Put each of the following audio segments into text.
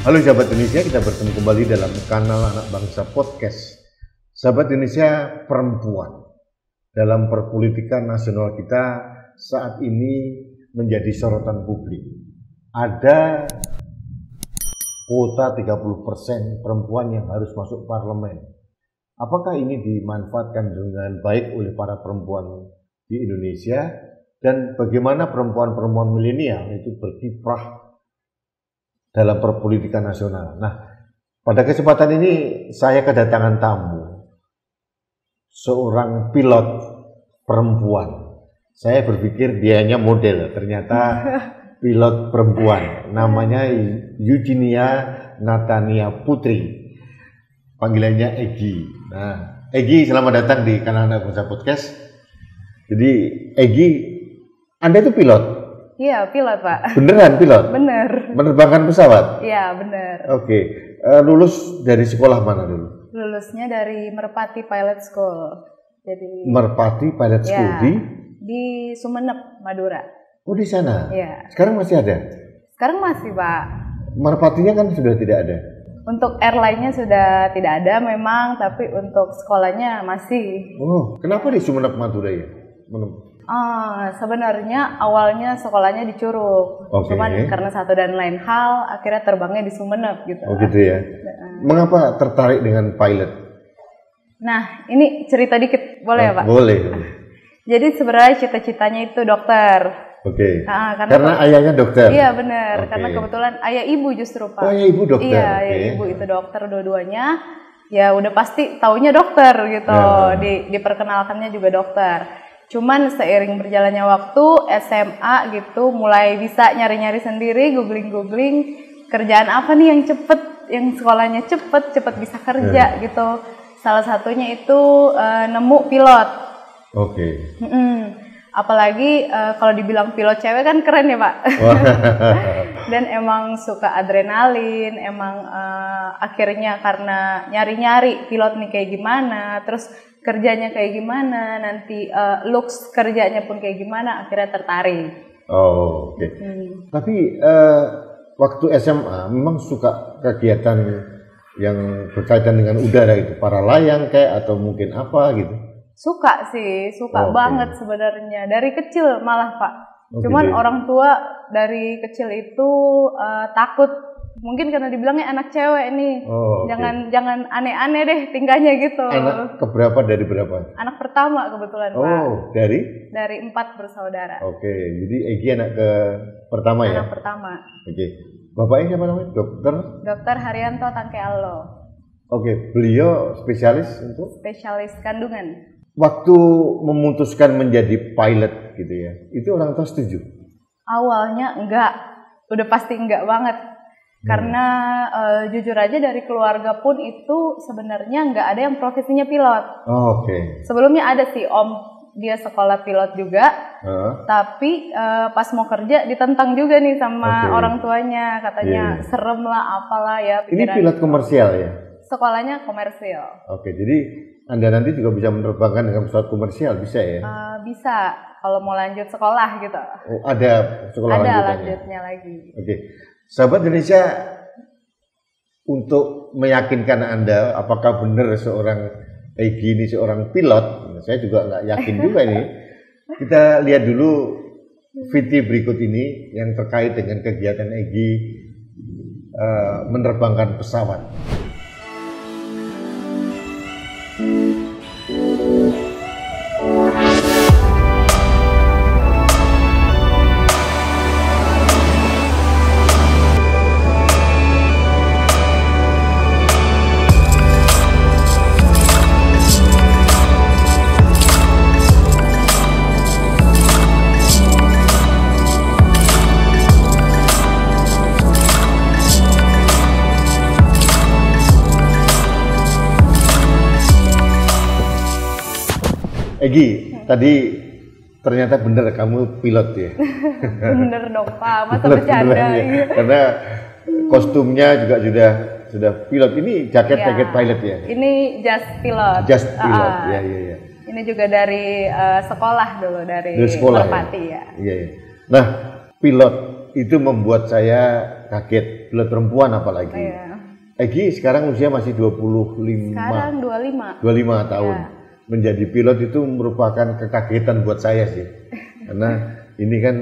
Halo sahabat Indonesia, kita bertemu kembali dalam kanal Anak Bangsa Podcast. Sahabat Indonesia, perempuan dalam perpolitikan nasional kita saat ini menjadi sorotan publik. Ada kuota 30% perempuan yang harus masuk parlemen. Apakah ini dimanfaatkan dengan baik oleh para perempuan di Indonesia? Dan bagaimana perempuan-perempuan milenial itu berkiprah dalam perpolitikan nasional. Nah, pada kesempatan ini saya kedatangan tamu, seorang pilot perempuan. Saya berpikir dia hanya model, ternyata pilot perempuan. Namanya Eugenia Natania Putri, panggilannya Egi. Nah, Egi, selamat datang di kanal Anak Bangsa Podcast. Jadi, Egi, Anda itu pilot? Iya, pilot, Pak. Beneran pilot? Bener. Menerbangkan pesawat? Iya, bener. Oke. Lulus dari sekolah mana dulu? Lulusnya dari Merpati Pilot School. Jadi Merpati Pilot School di Sumeneb, Madura. Oh, di sana? Iya. Sekarang masih ada? Sekarang masih, Pak. Merpatinya kan sudah tidak ada? Untuk airline-nya sudah tidak ada memang, tapi untuk sekolahnya masih. Oh, kenapa di Sumeneb, Madura ya? Sebenarnya awalnya sekolahnya di Curug, cuman karena satu dan lain hal akhirnya terbangnya di Sumeneb gitu. Oh gitu ya. Mengapa tertarik dengan pilot? Nah, ini cerita dikit boleh ya, Pak? Boleh. Jadi sebenarnya cita-citanya itu dokter. Oke. Karena ayahnya dokter. Iya benar, karena kebetulan ayah ibu justru, Pak. Oh, ayah ibu dokter. Iya, ayah ibu itu dokter dua-duanya. Ya udah pasti taunya dokter gitu. Diperkenalkannya juga dokter. Cuman seiring berjalannya waktu SMA gitu mulai bisa nyari-nyari sendiri, googling kerjaan apa nih yang cepet, yang sekolahnya cepet bisa kerja gitu. Salah satunya itu nemu pilot. Oke. Apalagi kalau dibilang pilot cewek kan keren ya, Pak. Dan emang suka adrenalin, emang akhirnya karena nyari-nyari pilot nih kayak gimana, terus kerjanya kayak gimana, nanti looks kerjanya pun kayak gimana, akhirnya tertarik. Oh, oke. Tapi waktu SMA memang suka kegiatan yang berkaitan dengan udara itu, para layang kayak atau mungkin apa gitu? Suka sih, suka banget sebenarnya. Dari kecil malah, Pak. Cuman orang tua dari kecil itu takut. Mungkin karena dibilangnya anak cewek nih, jangan aneh-aneh deh tingkahnya gitu. Anak keberapa dari berapa? Anak pertama kebetulan, Pak. Oh, dari? Dari 4 bersaudara. Oke, jadi Egi anak ke pertama ya? Anak pertama. Oke, bapaknya siapa namanya? Dokter? Dokter Haryanto Tangkeallo. Oke, beliau spesialis untuk? Spesialis kandungan. Waktu memutuskan menjadi pilot gitu ya, itu orang tua setuju? Awalnya enggak, udah pasti enggak banget. Karena jujur aja dari keluarga pun itu sebenarnya nggak ada yang profesinya pilot. Oke. Sebelumnya ada sih om, dia sekolah pilot juga, tapi pas mau kerja ditentang juga nih sama orang tuanya, katanya serem lah apalah ya. Ini pilot komersial ya? Sekolahnya komersial. Oke, jadi Anda nanti juga bisa menerbangkan dengan pesawat komersial, bisa ya? Bisa, kalau mau lanjut sekolah gitu. Oh, ada sekolah lanjutnya lagi. Oke. Sahabat Indonesia, untuk meyakinkan Anda apakah benar seorang Egi ini seorang pilot, saya juga nggak yakin juga ini. Kita lihat dulu video berikut ini yang terkait dengan kegiatan Egi menerbangkan pesawat. Egi, tadi ternyata benar kamu pilot ya? Bener dong, Pak, masa bercanda ya. Karena kostumnya juga sudah pilot. Ini jaket pilot ya? Ini jas pilot. Jas pilot, ya. Ini juga dari sekolah dulu, dari sekolah, Merpati ya. Iya. Nah, pilot itu membuat saya kaget. Pilot perempuan apalagi. Iya. Egi sekarang usia masih 25. Sekarang 25. 25 tahun. Ya. Menjadi pilot itu merupakan kekagetan buat saya sih. Karena ini kan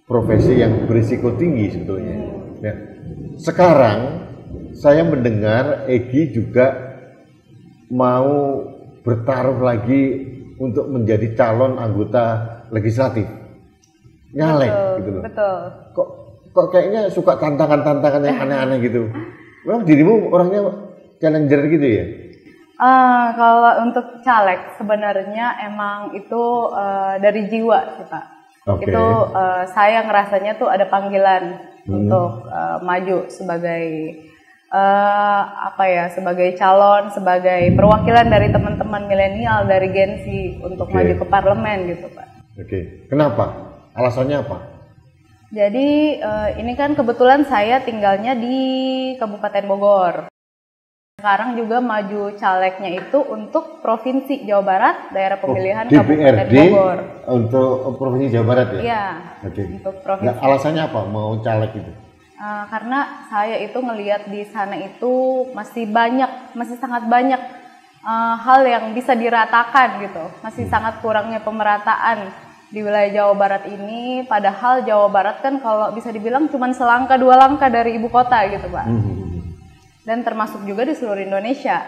profesi yang berisiko tinggi sebetulnya. Ya. Sekarang saya mendengar Egi juga mau bertaruh lagi untuk menjadi calon anggota legislatif. Nyalek Betul, gitu loh. betul. Kok kayaknya suka tantangan-tantangan yang aneh-aneh gitu. Memang dirimu orangnya challenger gitu ya? Kalau untuk caleg sebenarnya emang itu dari jiwa sih Pak. Oke. Itu saya ngerasanya tuh ada panggilan untuk maju sebagai sebagai calon, sebagai perwakilan dari teman-teman milenial dari Gen Z untuk maju ke parlemen gitu Pak. Oke. Kenapa? Alasannya apa? Jadi ini kan kebetulan saya tinggalnya di Kabupaten Bogor. Sekarang juga maju calegnya itu untuk Provinsi Jawa Barat, daerah pemilihan Kabupaten Bogor. Untuk Provinsi Jawa Barat ya? Iya. Oke. Untuk provinsi. Nah, alasannya apa mau caleg itu? Karena saya itu ngelihat di sana itu masih sangat banyak hal yang bisa diratakan gitu. Masih sangat kurangnya pemerataan di wilayah Jawa Barat ini. Padahal Jawa Barat kan kalau bisa dibilang cuma selangkah dua langkah dari ibu kota gitu Pak. Dan termasuk juga di seluruh Indonesia,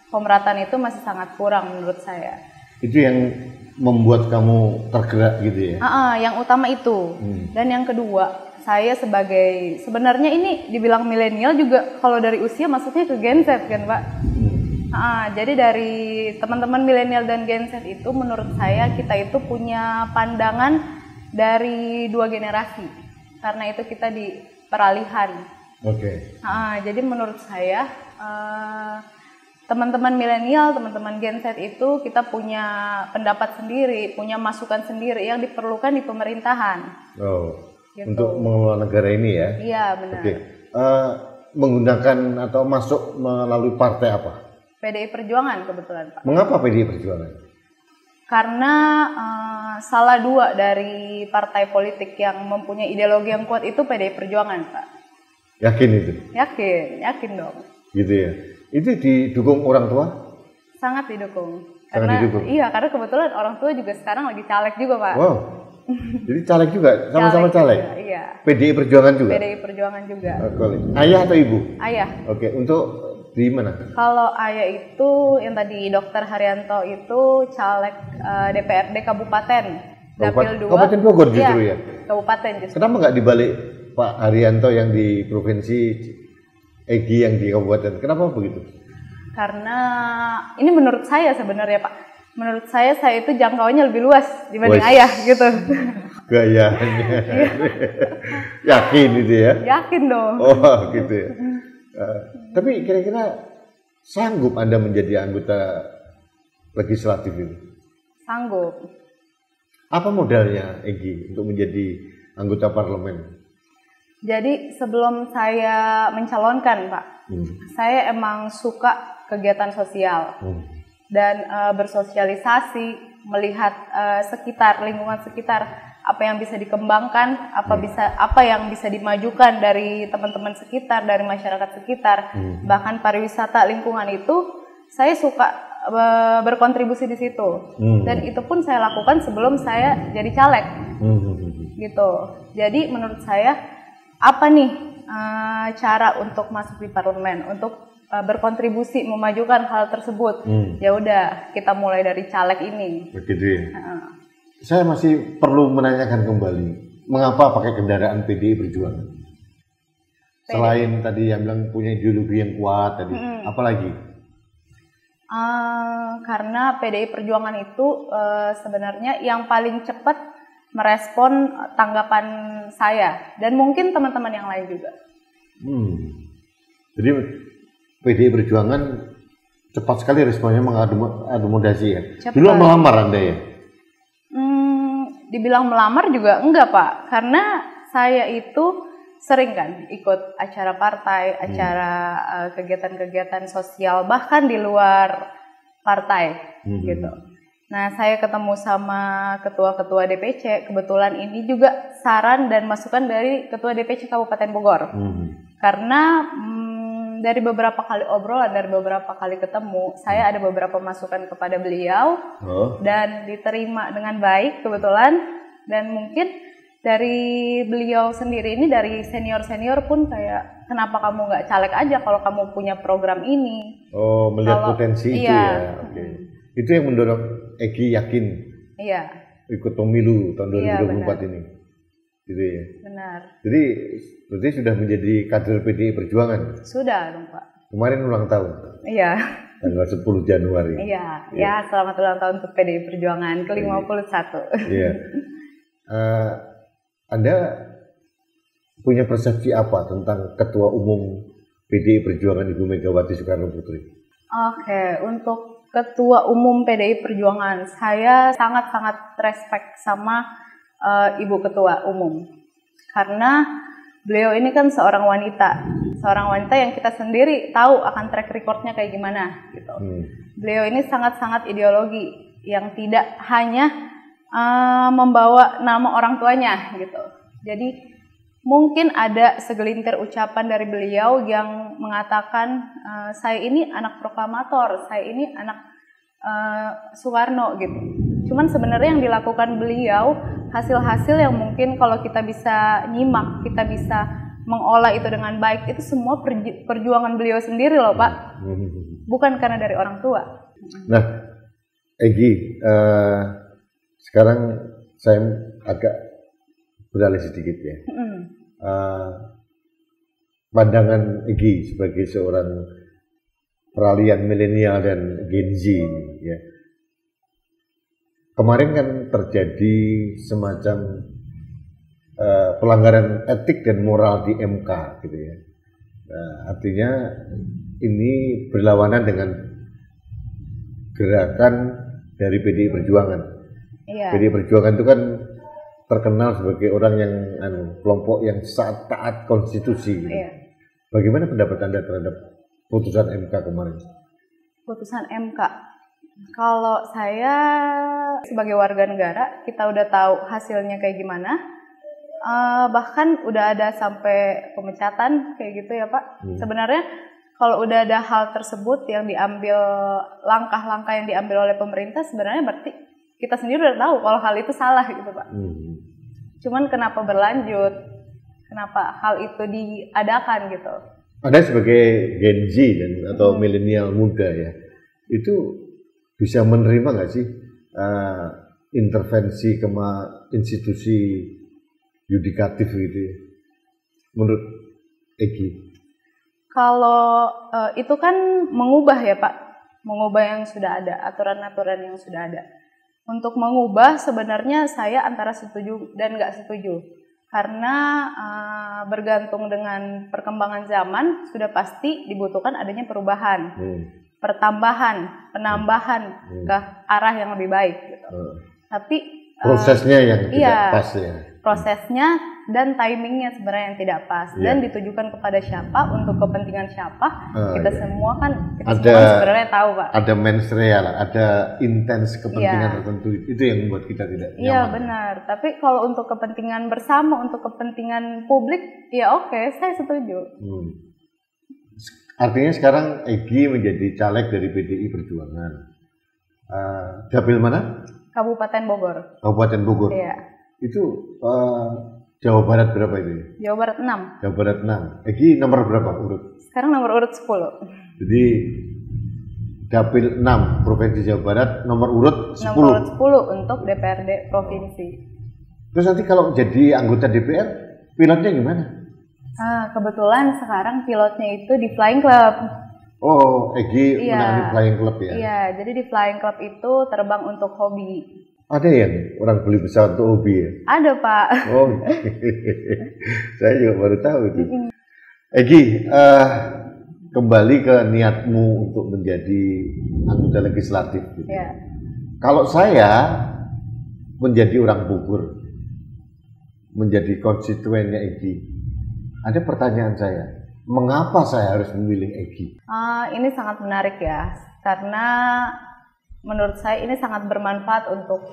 pemerataan itu masih sangat kurang menurut saya. Itu yang membuat kamu tergerak gitu ya? Yang utama itu. Dan yang kedua, saya sebenarnya ini dibilang milenial juga kalau dari usia maksudnya ke Gen Z kan Pak. Jadi dari teman-teman milenial dan Gen Z itu menurut saya kita itu punya pandangan dari dua generasi. Karena itu kita di peralihan. Oke. Jadi menurut saya teman-teman milenial, teman-teman Gen Z itu kita punya pendapat sendiri, punya masukan sendiri yang diperlukan di pemerintahan. Gitu. Untuk mengelola negara ini ya? Iya benar. Oke. Menggunakan atau masuk melalui partai apa? PDI Perjuangan kebetulan Pak. Mengapa PDI Perjuangan? Karena salah dua dari partai politik yang mempunyai ideologi yang kuat itu PDI Perjuangan Pak. Yakin itu? Yakin dong. Gitu ya. Itu didukung orang tua? Sangat didukung. Didukung. Iya, karena kebetulan orang tua juga sekarang lagi caleg juga Pak. Wow. Jadi caleg juga, sama-sama caleg. Iya. PDI Perjuangan juga. PDI Perjuangan juga. Ayah atau ibu? Ayah. Oke, untuk di mana? Kalau ayah itu yang tadi Dr. Haryanto itu caleg DPRD Kabupaten. Dapil 2. Kabupaten Bogor justru ya. Kabupaten justru. Kenapa nggak dibalik Pak Haryanto yang di provinsi, Egi yang di kabupaten? Kenapa begitu? Karena ini menurut saya sebenarnya Pak. Menurut saya itu jangkauannya lebih luas dibanding ayah gitu. Gayanya. Yakin itu ya? Yakin dong. Oh gitu ya. Tapi kira-kira sanggup Anda menjadi anggota legislatif itu? Sanggup. Apa modalnya Egi untuk menjadi anggota parlemen? Jadi sebelum saya mencalonkan Pak, saya emang suka kegiatan sosial. Dan bersosialisasi, melihat lingkungan sekitar, apa yang bisa dikembangkan, apa yang bisa dimajukan dari teman-teman sekitar, dari masyarakat sekitar, bahkan pariwisata lingkungan itu saya suka berkontribusi di situ. Dan itu pun saya lakukan sebelum saya jadi caleg. Gitu. Jadi menurut saya apa nih cara untuk masuk di parlemen, untuk berkontribusi memajukan hal tersebut. Ya udah, kita mulai dari caleg ini. Begitu ya. Saya masih perlu menanyakan kembali, mengapa pakai kendaraan PDI Perjuangan? Selain tadi yang bilang punya ideologi yang kuat tadi, apalagi? Karena PDI Perjuangan itu sebenarnya yang paling cepat merespon tanggapan saya dan mungkin teman-teman yang lain juga. Jadi PDI Perjuangan cepat sekali responnya mengakomodasi ya. Cepat. Dulu melamar Anda ya? Dibilang melamar juga enggak Pak, karena saya itu sering kan ikut acara partai, acara kegiatan-kegiatan sosial bahkan di luar partai gitu. Nah, saya ketemu sama ketua-ketua DPC. Kebetulan ini juga saran dan masukan dari ketua DPC Kabupaten Bogor. Karena dari beberapa kali obrolan, dari beberapa kali ketemu, saya ada beberapa masukan kepada beliau dan diterima dengan baik kebetulan. Dan mungkin dari beliau sendiri ini, dari senior-senior pun kayak, kenapa kamu nggak caleg aja kalau kamu punya program ini? Oh, melihat potensi itu iya. ya. Oke. Itu yang mendorong Egi yakin ikut pemilu tahun 2024 ini. Gitu ya. Benar. Jadi berarti sudah menjadi kader PDI Perjuangan? Sudah dong, Pak. Kemarin ulang tahun? Iya. Tanggal 10 Januari. Iya, selamat ulang tahun untuk PDI Perjuangan ke-51. Iya. Anda punya persepsi apa tentang Ketua Umum PDI Perjuangan Ibu Megawati Soekarno Putri? Oke, untuk Ketua Umum PDI Perjuangan, saya sangat-sangat respect sama Ibu Ketua Umum. Karena beliau ini kan seorang wanita yang kita sendiri tahu akan track recordnya kayak gimana gitu. Beliau ini sangat-sangat ideologi yang tidak hanya membawa nama orang tuanya gitu. Jadi mungkin ada segelintir ucapan dari beliau yang mengatakan saya ini anak proklamator, saya ini anak Soekarno gitu. Cuman sebenarnya yang dilakukan beliau, hasil-hasil yang mungkin kalau kita bisa nyimak, kita bisa mengolah itu dengan baik, itu semua perjuangan beliau sendiri loh Pak. Bukan karena dari orang tua. Nah, Egi, sekarang saya agak beralih sedikit ya. Pandangan Egi sebagai seorang peralihan milenial dan Gen Z ini, ya. Kemarin kan terjadi semacam pelanggaran etik dan moral di MK, gitu ya. Nah, artinya ini berlawanan dengan gerakan dari PDI Perjuangan. PDI Perjuangan itu kan terkenal sebagai orang yang kelompok yang sangat taat konstitusi. Gitu. Bagaimana pendapat Anda terhadap putusan MK kemarin? Putusan MK, kalau saya sebagai warga negara, kita udah tahu hasilnya kayak gimana. Bahkan udah ada sampai pemecatan kayak gitu ya Pak. Sebenarnya kalau udah ada hal tersebut yang diambil, langkah-langkah yang diambil oleh pemerintah, sebenarnya berarti kita sendiri udah tahu kalau hal itu salah gitu Pak. Cuman kenapa berlanjut? Kenapa hal itu diadakan gitu? Anda sebagai Gen Z atau milenial muda ya, itu bisa menerima nggak sih intervensi ke institusi yudikatif gitu ya, menurut Egi? Kalau itu kan mengubah ya Pak, mengubah yang sudah ada, aturan-aturan yang sudah ada. Untuk mengubah sebenarnya saya antara setuju dan nggak setuju. Karena bergantung dengan perkembangan zaman, sudah pasti dibutuhkan adanya perubahan, pertambahan, penambahan ke arah yang lebih baik. Gitu. Tapi prosesnya yang tidak pas ya. Prosesnya dan timingnya sebenarnya yang tidak pas dan ditujukan kepada siapa, untuk kepentingan siapa, kita semua kan sebenarnya tahu Pak. Ada mensreal, ada intens kepentingan tertentu, itu yang membuat kita tidak nyaman. Iya benar, tapi kalau untuk kepentingan bersama, untuk kepentingan publik, ya oke, saya setuju. Artinya sekarang Egi menjadi caleg dari PDI Perjuangan. Dapil mana? Kabupaten Bogor. Kabupaten Bogor. Iya. Itu Jawa Barat berapa itu? Jawa Barat 6. Jawa Barat 6. Egi nomor berapa urut? Sekarang nomor urut 10. Jadi Dapil 6 Provinsi Jawa Barat nomor urut 10. Nomor urut 10 untuk DPRD provinsi. Terus nanti kalau jadi anggota DPR, pilotnya gimana? Kebetulan sekarang pilotnya itu di Flying Club. Oh, Egi menangani Flying Club ya? Iya, jadi di Flying Club itu terbang untuk hobi. Ada yang orang beli pesawat untuk hobi ya? Ada Pak. Oh, saya juga baru tahu itu. Egi, kembali ke niatmu untuk menjadi anggota legislatif. Gitu. Kalau saya menjadi orang Bogor, menjadi konstituennya Egi, ada pertanyaan saya, mengapa saya harus memilih Egi? Ini sangat menarik ya, karena menurut saya ini sangat bermanfaat untuk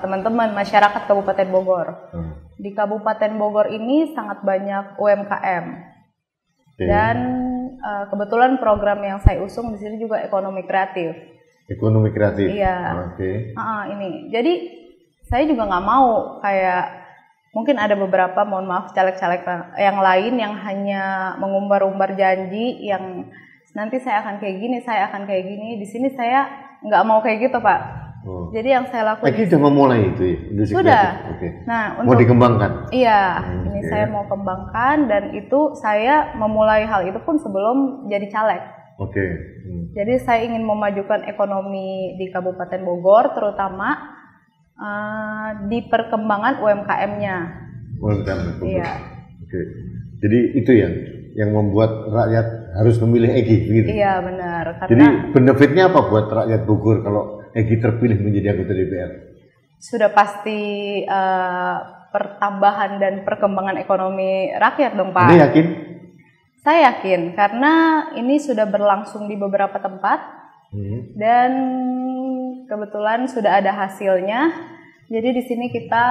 teman-teman masyarakat Kabupaten Bogor. Di Kabupaten Bogor ini sangat banyak UMKM. Dan kebetulan program yang saya usung di sini juga ekonomi kreatif. Ekonomi kreatif. Iya. Ini. Jadi saya juga nggak mau kayak mungkin ada beberapa, mohon maaf, caleg-caleg yang lain yang hanya mengumbar-umbar janji yang nanti saya akan kayak gini, saya akan kayak gini. Di sini saya nggak mau kayak gitu, Pak. Jadi yang saya lakukan. Lagi sudah memulai itu ya? Sudah. Nah, mau dikembangkan? Iya, ini saya mau kembangkan dan itu saya memulai hal itu pun sebelum jadi caleg. Jadi saya ingin memajukan ekonomi di Kabupaten Bogor, terutama di perkembangan UMKM-nya. UMKM. Iya. Jadi itu yang membuat rakyat harus memilih Egy, begitu? Iya, benar. Jadi benefitnya apa buat rakyat Bogor kalau Egy terpilih menjadi anggota DPR? Sudah pasti pertambahan dan perkembangan ekonomi rakyat dong, Pak. Anda yakin? Saya yakin, karena ini sudah berlangsung di beberapa tempat dan kebetulan sudah ada hasilnya. Jadi di sini kita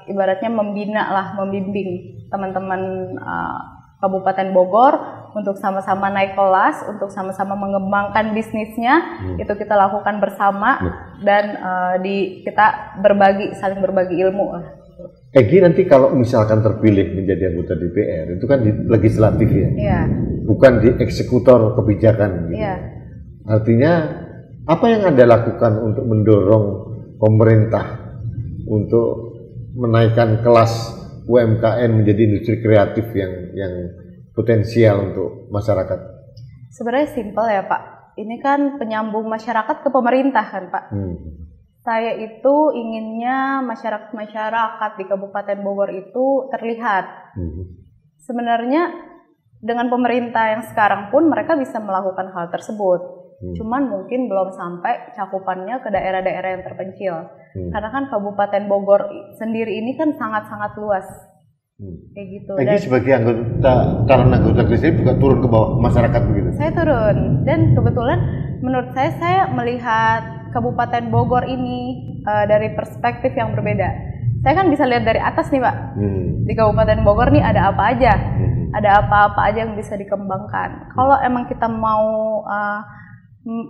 ibaratnya membimbing teman-teman Kabupaten Bogor untuk sama-sama naik kelas, untuk sama-sama mengembangkan bisnisnya. Itu kita lakukan bersama dan kita saling berbagi ilmu. Egy nanti kalau misalkan terpilih menjadi anggota DPR, itu kan di legislatif ya? Iya. Bukan di eksekutor kebijakan. Gitu. Iya. Artinya apa yang Anda lakukan untuk mendorong pemerintah untuk menaikkan kelas UMKM menjadi industri kreatif yang potensial untuk masyarakat? Sebenarnya simpel ya, Pak. Ini kan penyambung masyarakat ke pemerintah kan, Pak. Saya itu inginnya masyarakat di Kabupaten Bogor itu terlihat. Sebenarnya dengan pemerintah yang sekarang pun mereka bisa melakukan hal tersebut. Cuman mungkin belum sampai cakupannya ke daerah-daerah yang terpencil. Karena kan Kabupaten Bogor sendiri ini kan sangat-sangat luas. Kayak gitu. Egy sebagai calon anggota legislatif juga turun ke bawah masyarakat begitu? Saya turun. Dan kebetulan menurut saya melihat Kabupaten Bogor ini dari perspektif yang berbeda. Saya kan bisa lihat dari atas nih, Pak. Di Kabupaten Bogor nih ada apa aja. Ada apa-apa aja yang bisa dikembangkan. Kalau emang kita mau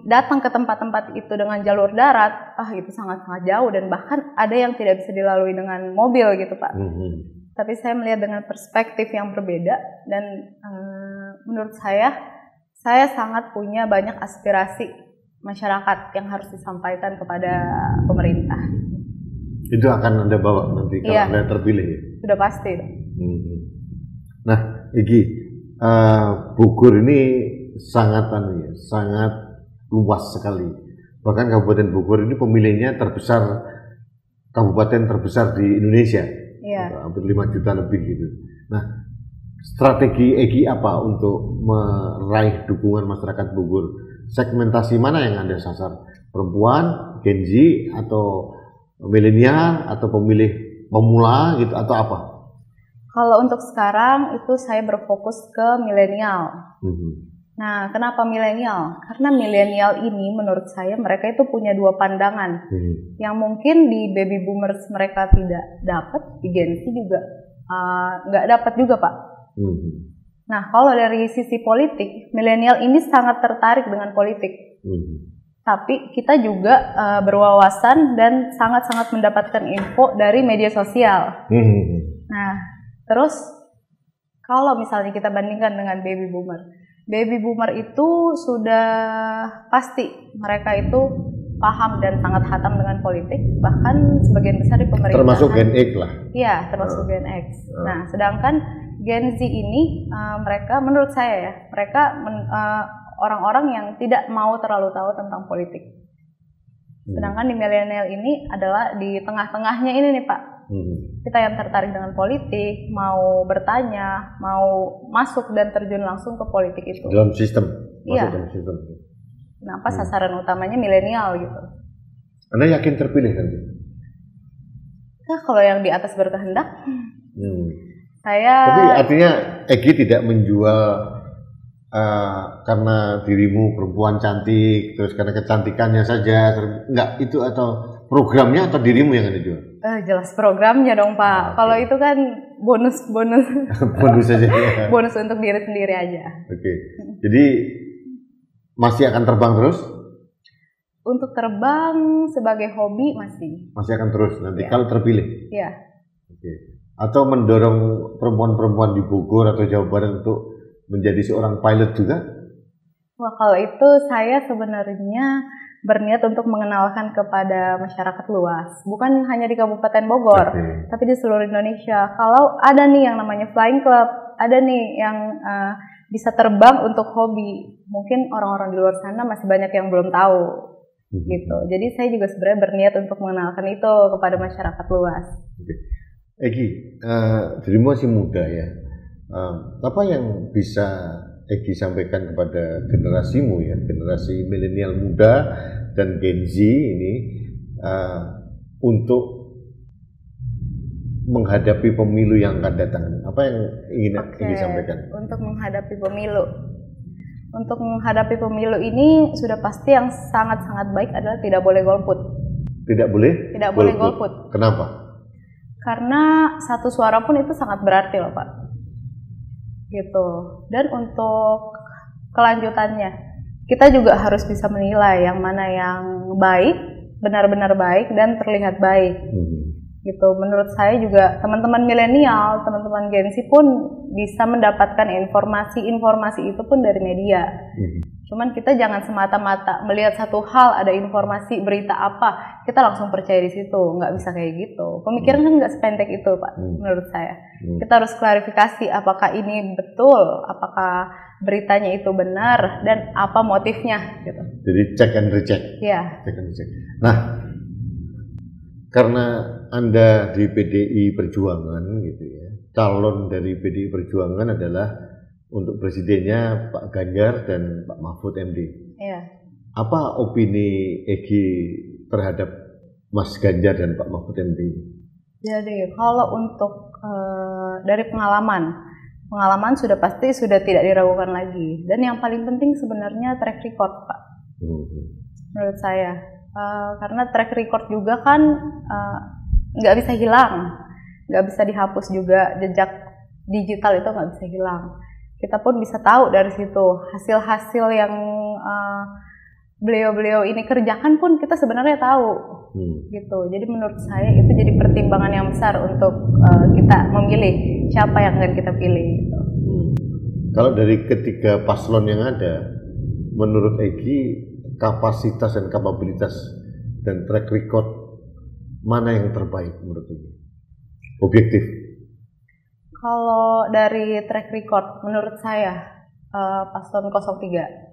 datang ke tempat-tempat itu dengan jalur darat, itu sangat-sangat jauh dan bahkan ada yang tidak bisa dilalui dengan mobil gitu, Pak. Tapi saya melihat dengan perspektif yang berbeda dan menurut saya sangat punya banyak aspirasi masyarakat yang harus disampaikan kepada pemerintah. Itu akan Anda bawa nanti kalau Anda terpilih ya? Sudah pasti. Nah, Egy, Bogor ini sangat luas sekali. Bahkan Kabupaten Bogor ini pemilihnya kabupaten terbesar di Indonesia. Hampir 5 juta lebih gitu. Nah, strategi Egy apa untuk meraih dukungan masyarakat Bogor? Segmentasi mana yang Anda sasar? Perempuan, Gen Z, atau milenial, atau pemilih pemula gitu, atau apa? Kalau untuk sekarang itu saya berfokus ke milenial. Nah, kenapa milenial? Karena milenial ini menurut saya mereka itu punya dua pandangan yang mungkin di baby boomers mereka tidak dapat, di Gen Z juga nggak dapat juga, Pak. Nah, kalau dari sisi politik, milenial ini sangat tertarik dengan politik. Tapi kita juga berwawasan dan sangat-sangat mendapatkan info dari media sosial. Nah, terus kalau misalnya kita bandingkan dengan baby boomer itu sudah pasti mereka itu paham dan sangat hatam dengan politik, bahkan sebagian besar di pemerintahan. Termasuk Gen X lah. Iya, termasuk Gen X. Nah, sedangkan Gen Z ini mereka, menurut saya ya, mereka orang-orang yang tidak mau terlalu tahu tentang politik. Sedangkan di milenial ini adalah di tengah-tengahnya ini nih, Pak. Kita yang tertarik dengan politik, mau bertanya, mau masuk dan terjun langsung ke politik itu. Dalam sistem. Iya. Dalam sistem. Kenapa sasaran utamanya milenial gitu? Anda yakin terpilih nanti? Nah, kalau yang di atas berkehendak, saya. Tapi artinya Egy tidak menjual karena dirimu perempuan cantik, terus karena kecantikannya saja, enggak itu atau programnya atau dirimu yang ada jual? Jelas programnya dong Pak. Kalau itu kan bonus bonus saja. Ya. Bonus untuk diri sendiri aja. Oke. Jadi masih akan terbang terus? Untuk terbang sebagai hobi masih. Masih akan terus nanti kalau terpilih. Iya. Oke. Atau mendorong perempuan-perempuan di Bogor atau Jawa Barat untuk menjadi seorang pilot juga? Wah, kalau itu saya sebenarnya berniat untuk mengenalkan kepada masyarakat luas, bukan hanya di Kabupaten Bogor, tapi di seluruh Indonesia. Kalau ada nih yang namanya flying club, ada nih yang bisa terbang untuk hobi, mungkin orang-orang di luar sana masih banyak yang belum tahu, gitu. Jadi saya juga sebenarnya berniat untuk mengenalkan itu kepada masyarakat luas. Egi, dirimu masih muda ya. Apa yang bisa Egi sampaikan kepada generasimu ya, generasi milenial muda dan Gen Z ini untuk menghadapi pemilu yang akan datang? Apa yang ingin Egi sampaikan? Untuk menghadapi pemilu ini sudah pasti yang sangat-sangat baik adalah tidak boleh golput. Tidak boleh golput. Kenapa? Karena satu suara pun itu sangat berarti loh Pak. Gitu. Dan untuk kelanjutannya, kita juga harus bisa menilai yang mana yang baik, benar-benar baik dan terlihat baik. Gitu. Menurut saya juga teman-teman milenial, teman-teman Gen Z pun bisa mendapatkan informasi itu pun dari media. Cuman kita jangan semata-mata melihat satu hal, ada informasi berita apa, kita langsung percaya di situ. Nggak bisa kayak gitu. Pemikiran kan nggak sependek itu Pak, menurut saya. Kita harus klarifikasi apakah ini betul, apakah beritanya itu benar, dan apa motifnya gitu. Jadi check and recheck. Iya. Check and recheck. Nah, karena Anda di PDI Perjuangan gitu ya, calon dari PDI Perjuangan adalah untuk presidennya Pak Ganjar dan Pak Mahfud MD. Iya. Apa opini Egi terhadap Mas Ganjar dan Pak Mahfud MD? Jadi kalau untuk dari pengalaman sudah pasti sudah tidak diragukan lagi. Dan yang paling penting sebenarnya track record Pak. Menurut saya. Karena track record juga kan nggak bisa hilang, nggak bisa dihapus juga, jejak digital itu nggak bisa hilang. Kita pun bisa tahu dari situ hasil-hasil yang beliau-beliau ini kerjakan pun kita sebenarnya tahu, gitu. Jadi menurut saya itu jadi pertimbangan yang besar untuk kita memilih siapa yang akan kita pilih. Gitu. Kalau dari ketiga paslon yang ada, menurut Egi kapasitas dan kapabilitas dan track record mana yang terbaik menurut Egi? Objektif. Kalau dari track record, menurut saya paslon 03.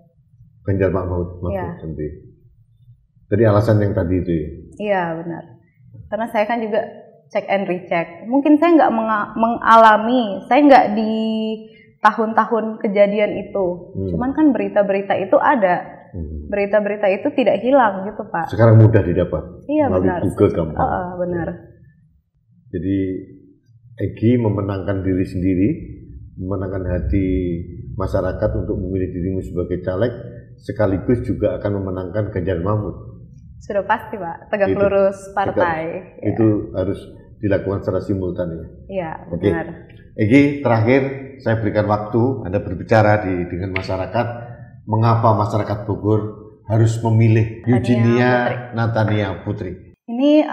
Ganjar Mahfud sendiri. Jadi alasan yang tadi itu ya? Iya benar. Karena saya kan juga check and recheck. Mungkin saya nggak mengalami, saya nggak di tahun-tahun kejadian itu. Cuman kan berita-berita itu ada. Berita-berita itu tidak hilang gitu Pak. Sekarang mudah didapat. Iya benar. Google gampang. Benar. Jadi Egi memenangkan diri sendiri, memenangkan hati masyarakat untuk memilih dirimu sebagai caleg, sekaligus juga akan memenangkan Ganjar Mahfud. Sudah pasti Pak, tegak lurus partai. Itu harus dilakukan secara simultan ya. Iya benar. Egi, terakhir saya berikan waktu Anda berbicara dengan masyarakat, mengapa masyarakat Bogor harus memilih Eugenia Natania Putri. Ini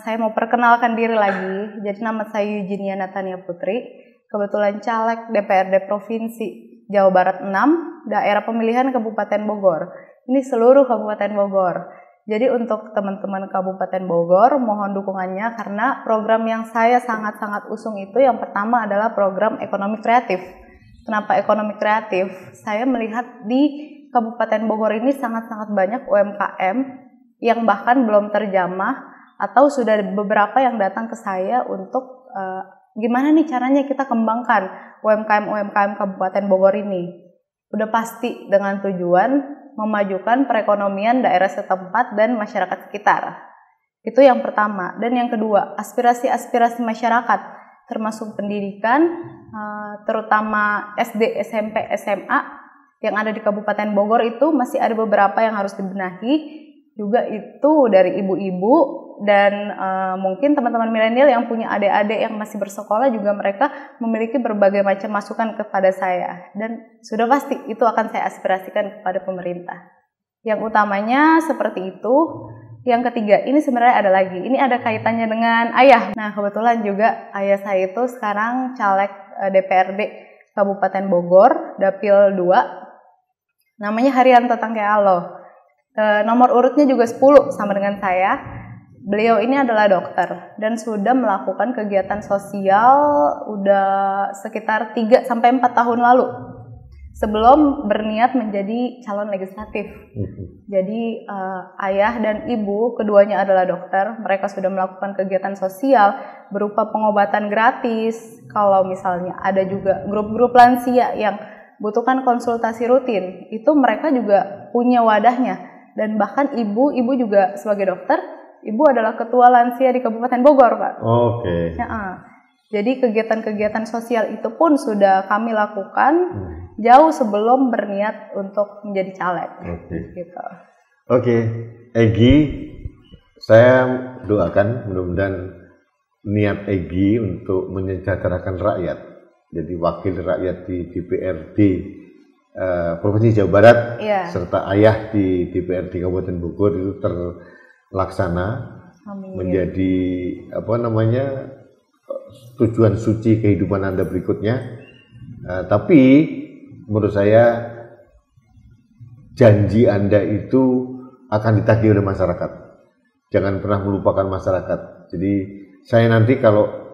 saya mau perkenalkan diri lagi. Jadi nama saya Eugenia Natania Putri. Kebetulan caleg DPRD Provinsi Jawa Barat 6, daerah pemilihan Kabupaten Bogor. Ini seluruh Kabupaten Bogor. Jadi untuk teman-teman Kabupaten Bogor, mohon dukungannya karena program yang saya sangat-sangat usung itu yang pertama adalah program ekonomi kreatif. Kenapa ekonomi kreatif? Saya melihat di Kabupaten Bogor ini sangat-sangat banyak UMKM yang bahkan belum terjamah atau sudah beberapa yang datang ke saya untuk gimana nih caranya kita kembangkan UMKM Kabupaten Bogor ini. Udah pasti dengan tujuan memajukan perekonomian daerah setempat dan masyarakat sekitar. Itu yang pertama. Dan yang kedua, aspirasi-aspirasi masyarakat termasuk pendidikan, terutama SD, SMP, SMA, yang ada di Kabupaten Bogor itu masih ada beberapa yang harus dibenahi, juga itu dari ibu-ibu dan mungkin teman-teman milenial yang punya adik-adik yang masih bersekolah juga mereka memiliki berbagai macam masukan kepada saya, dan sudah pasti itu akan saya aspirasikan kepada pemerintah. Yang utamanya seperti itu. Yang ketiga, ini sebenarnya ada lagi, ini ada kaitannya dengan ayah. Nah, kebetulan juga ayah saya itu sekarang caleg DPRD Kabupaten Bogor, Dapil 2, namanya Haryanto Tangkealo. Nomor urutnya juga 10 sama dengan saya. Beliau ini adalah dokter dan sudah melakukan kegiatan sosial udah sekitar 3-4 tahun lalu sebelum berniat menjadi calon legislatif. Jadi ayah dan ibu keduanya adalah dokter. Mereka sudah melakukan kegiatan sosial berupa pengobatan gratis. Kalau misalnya ada juga grup-grup lansia yang butuhkan konsultasi rutin, itu mereka juga punya wadahnya. Dan bahkan ibu juga sebagai dokter, ibu adalah ketua lansia di Kabupaten Bogor, Pak. Oke. Jadi kegiatan-kegiatan sosial itu pun sudah kami lakukan jauh sebelum berniat untuk menjadi caleg. Gitu. Oke, Egy, saya doakan mudah-mudahan niat Egy untuk menyejahterakan rakyat, jadi wakil rakyat di DPRD Provinsi Jawa Barat, serta ayah di DPRD Kabupaten Bogor itu terlaksana. Amin. Menjadi tujuan suci kehidupan Anda berikutnya. Tapi menurut saya janji Anda itu akan ditagih oleh masyarakat. Jangan pernah melupakan masyarakat. Jadi saya nanti kalau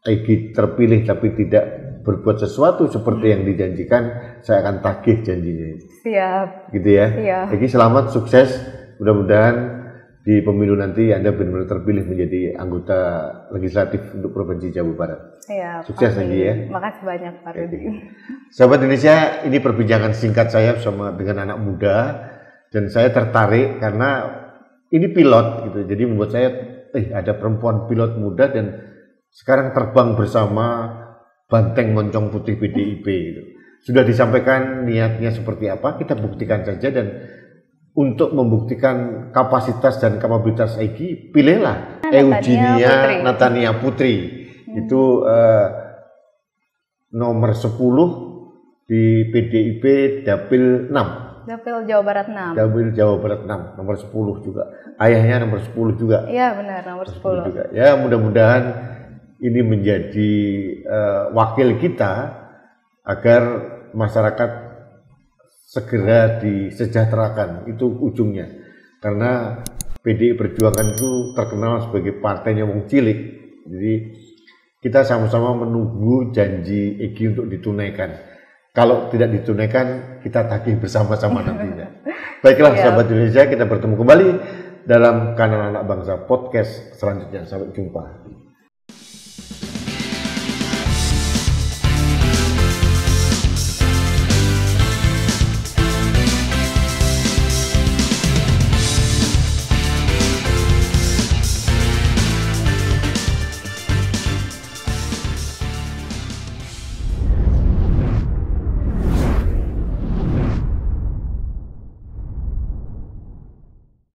Egy terpilih tapi tidak berbuat sesuatu seperti yang dijanjikan, saya akan tagih janjinya. Siap. Gitu ya. Siap. Egy selamat, sukses. Mudah-mudahan di pemilu nanti Anda benar-benar terpilih menjadi anggota legislatif untuk Provinsi Jawa Barat. Iya. Sukses lagi ya. Makasih banyak Pak Rudi. Sahabat Indonesia, ini perbincangan singkat saya sama dengan anak muda dan saya tertarik karena ini pilot gitu. Jadi membuat saya ada perempuan pilot muda dan sekarang terbang bersama banteng moncong putih PDIP gitu. Sudah disampaikan niatnya seperti apa, kita buktikan saja, dan untuk membuktikan kapasitas dan kapabilitas Egy, pilihlah Eugenia Natania Putri. Itu nomor 10 di PDIP Dapil 6. Dapil Jawa Barat 6. Dapil Jawa Barat 6, nomor 10 juga. Ayahnya nomor 10 juga. Iya benar, nomor 10 juga. Ya, mudah-mudahan ini menjadi wakil kita agar masyarakat segera disejahterakan, itu ujungnya. Karena PDI Perjuangan itu terkenal sebagai partainya wong cilik. Jadi kita sama-sama menunggu janji Egy untuk ditunaikan. Kalau tidak ditunaikan, kita tagih bersama-sama nantinya. Baiklah sahabat Indonesia, kita bertemu kembali dalam kanal Anak Bangsa Podcast selanjutnya. Sampai jumpa.